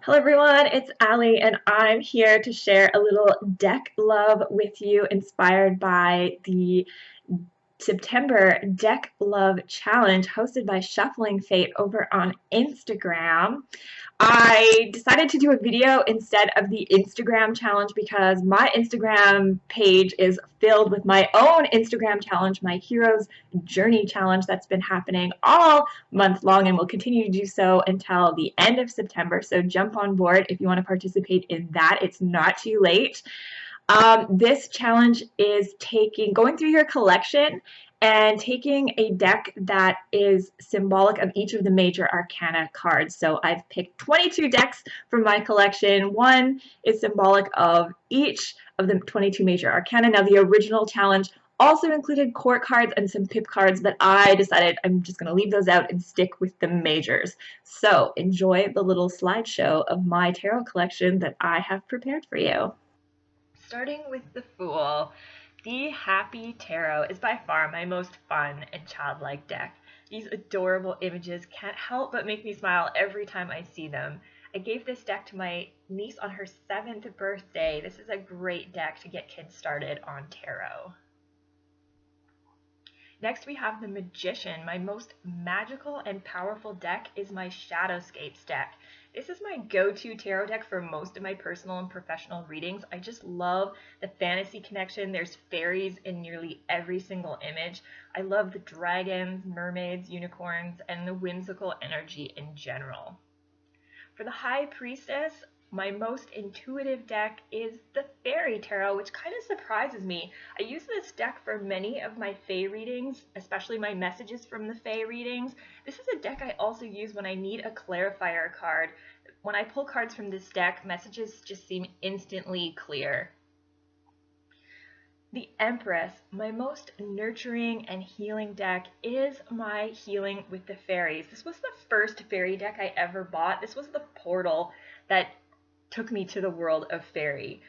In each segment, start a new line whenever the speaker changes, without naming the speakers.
Hello everyone, it's Ali and I'm here to share a little deck love with you inspired by the September Deck Love Challenge hosted by Shuffling Fate over on Instagram. I decided to do a video instead of the Instagram challenge because my Instagram page is filled with my own Instagram challenge, my Hero's Journey challenge that's been happening all month long and will continue to do so until the end of September. So jump on board if you want to participate in that. It's not too late. This challenge is going through your collection and taking a deck that is symbolic of each of the major arcana cards. So I've picked 22 decks from my collection. One is symbolic of each of the 22 major arcana. Now, the original challenge also included court cards and some pip cards, but I decided I'm just going to leave those out and stick with the majors. So enjoy the little slideshow of my tarot collection that I have prepared for you. Starting with the Fool, the Happy Tarot is by far my most fun and childlike deck. These adorable images can't help but make me smile every time I see them. I gave this deck to my niece on her 7th birthday. This is a great deck to get kids started on tarot. Next we have the Magician. My most magical and powerful deck is my Shadowscapes deck. This is my go-to tarot deck for most of my personal and professional readings. I just love the fantasy connection. There's fairies in nearly every single image. I love the dragons, mermaids, unicorns, and the whimsical energy in general. For the High Priestess, my most intuitive deck is the Fairy Tarot, which kind of surprises me. I use this deck for many of my Fae readings, especially my messages from the Fae readings. This is a deck I also use when I need a clarifier card. When I pull cards from this deck, messages just seem instantly clear. The Empress, my most nurturing and healing deck, is my Healing with the Fairies. This was the first fairy deck I ever bought. This was the portal that took me to the world of Faerie.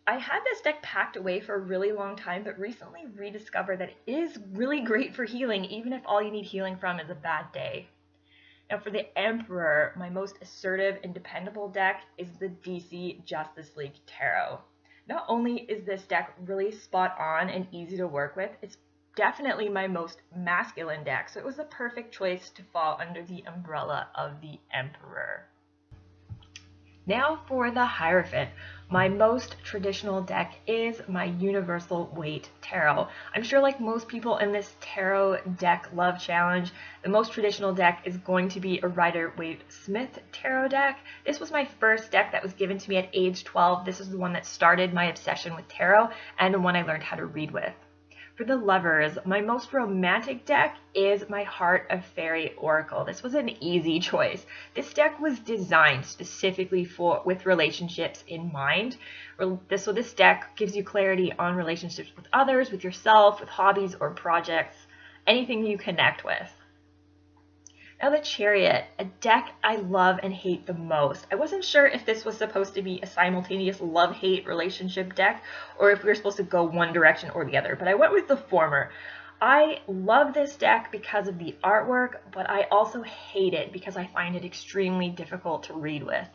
I had this deck packed away for a really long time, but recently rediscovered that it is really great for healing, even if all you need healing from is a bad day. Now for the Emperor, my most assertive and dependable deck is the DC Justice League Tarot. Not only is this deck really spot on and easy to work with, it's definitely my most masculine deck, so it was the perfect choice to fall under the umbrella of the Emperor. Now for the Hierophant. My most traditional deck is my Universal Waite Tarot. I'm sure like most people in this tarot deck love challenge, the most traditional deck is going to be a Rider-Waite-Smith tarot deck. This was my first deck that was given to me at age 12. This is the one that started my obsession with tarot and the one I learned how to read with. For the Lovers, my most romantic deck is my Heart of Fairy Oracle. This was an easy choice. This deck was designed specifically with relationships in mind. So this deck gives you clarity on relationships with others, with yourself, with hobbies or projects, anything you connect with. Now the Chariot, a deck I love and hate the most. I wasn't sure if this was supposed to be a simultaneous love-hate relationship deck or if we were supposed to go one direction or the other, but I went with the former. I love this deck because of the artwork, but I also hate it because I find it extremely difficult to read with.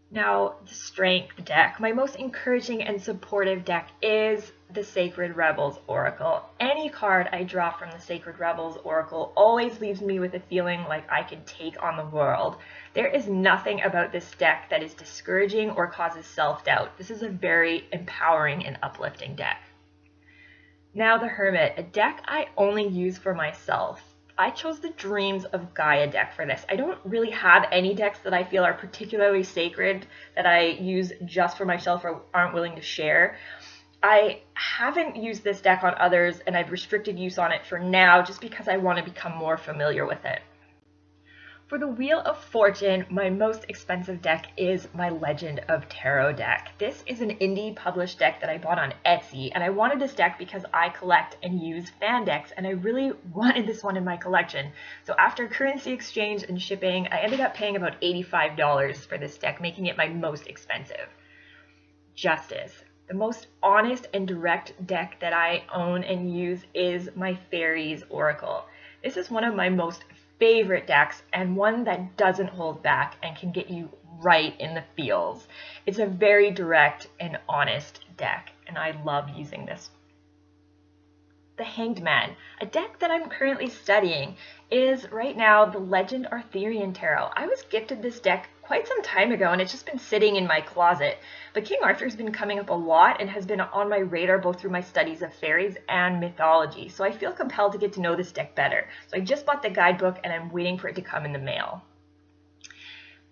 Now, the Strength deck. My most encouraging and supportive deck is the Sacred Rebels Oracle. Any card I draw from the Sacred Rebels Oracle always leaves me with a feeling like I can take on the world. There is nothing about this deck that is discouraging or causes self-doubt. This is a very empowering and uplifting deck. Now the Hermit, a deck I only use for myself. I chose the Dreams of Gaia deck for this. I don't really have any decks that I feel are particularly sacred that I use just for myself or aren't willing to share. I haven't used this deck on others and I've restricted use on it for now just because I want to become more familiar with it. For the Wheel of Fortune, my most expensive deck is my Legend of Tarot deck. This is an indie published deck that I bought on Etsy, and I wanted this deck because I collect and use fan decks, and I really wanted this one in my collection. So after currency exchange and shipping, I ended up paying about $85 for this deck, making it my most expensive. Justice. The most honest and direct deck that I own and use is my Fairies Oracle. This is one of my most favorite decks and one that doesn't hold back and can get you right in the feels. It's a very direct and honest deck, and I love using this. The Hanged Man, a deck that I'm currently studying, is right now the Legend Arthurian Tarot. I was gifted this deck quite some time ago and it's just been sitting in my closet. But King Arthur's been coming up a lot and has been on my radar both through my studies of fairies and mythology. So I feel compelled to get to know this deck better. So I just bought the guidebook and I'm waiting for it to come in the mail.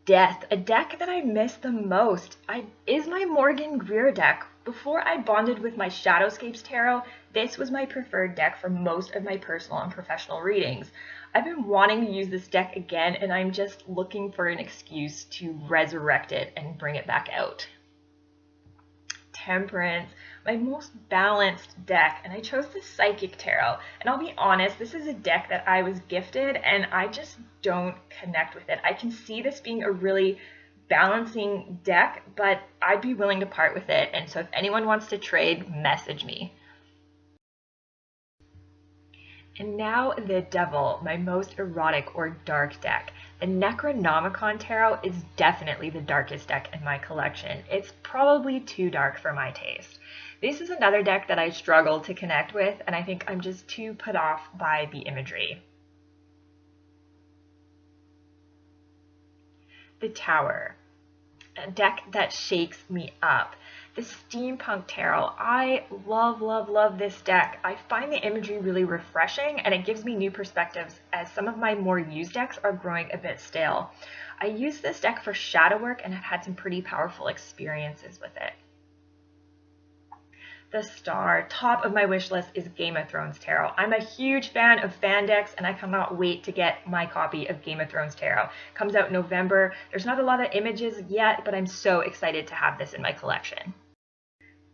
Death, a deck that I miss the most, is my Morgan-Greer deck. Before I bonded with my Shadowscapes tarot, this was my preferred deck for most of my personal and professional readings. I've been wanting to use this deck again, and I'm just looking for an excuse to resurrect it and bring it back out. Temperance, my most balanced deck, and I chose the Psychic Tarot. And I'll be honest, this is a deck that I was gifted and I just don't connect with it. I can see this being a really balancing deck, but I'd be willing to part with it. And so if anyone wants to trade, message me. And now the Devil, my most erotic or dark deck. The Necronomicon Tarot is definitely the darkest deck in my collection. It's probably too dark for my taste. This is another deck that I struggle to connect with, and I think I'm just too put off by the imagery. The Tower, a deck that shakes me up. The Steampunk Tarot, I love this deck. I find the imagery really refreshing and it gives me new perspectives as some of my more used decks are growing a bit stale. I use this deck for shadow work and have had some pretty powerful experiences with it. The Star, top of my wish list, is Game of Thrones Tarot. I'm a huge fan of fan decks and I cannot wait to get my copy of Game of Thrones Tarot. It comes out in November. There's not a lot of images yet, but I'm so excited to have this in my collection.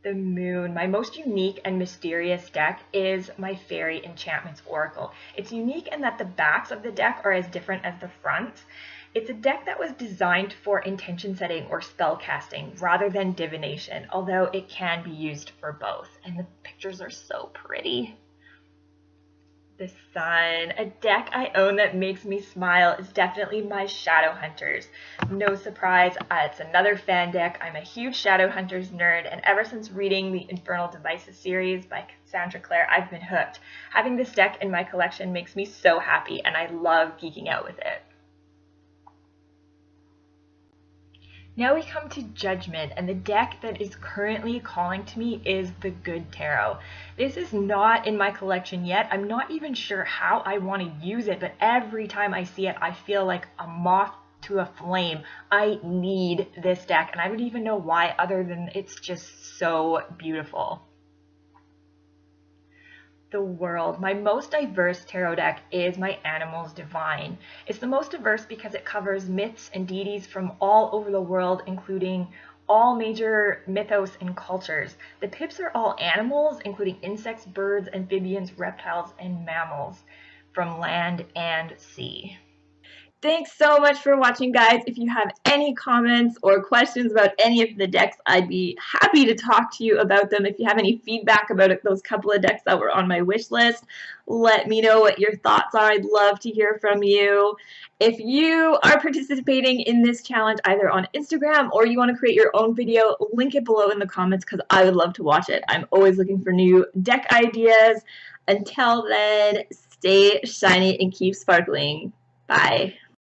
The Moon, my most unique and mysterious deck, is my Fairy Enchantments Oracle. It's unique in that the backs of the deck are as different as the fronts. It's a deck that was designed for intention setting or spell casting rather than divination, although it can be used for both. And the pictures are so pretty. The Sun, a deck I own that makes me smile, is definitely my Shadowhunters. No surprise, it's another fan deck. I'm a huge Shadowhunters nerd, and ever since reading the Infernal Devices series by Cassandra Clare, I've been hooked. Having this deck in my collection makes me so happy, and I love geeking out with it. Now we come to Judgement, and the deck that is currently calling to me is the Good Tarot. This is not in my collection yet. I'm not even sure how I want to use it, but every time I see it, I feel like a moth to a flame. I need this deck, and I don't even know why other than it's just so beautiful. The World, my most diverse tarot deck, is my Animals Divine. It's the most diverse because it covers myths and deities from all over the world, including all major mythos and cultures. The pips are all animals, including insects, birds, amphibians, reptiles, and mammals from land and sea. Thanks so much for watching, guys. If you have any comments or questions about any of the decks, I'd be happy to talk to you about them. If you have any feedback about those couple of decks that were on my wish list, let me know what your thoughts are. I'd love to hear from you. If you are participating in this challenge either on Instagram or you want to create your own video, link it below in the comments because I would love to watch it. I'm always looking for new deck ideas. Until then, stay shiny and keep sparkling. Bye.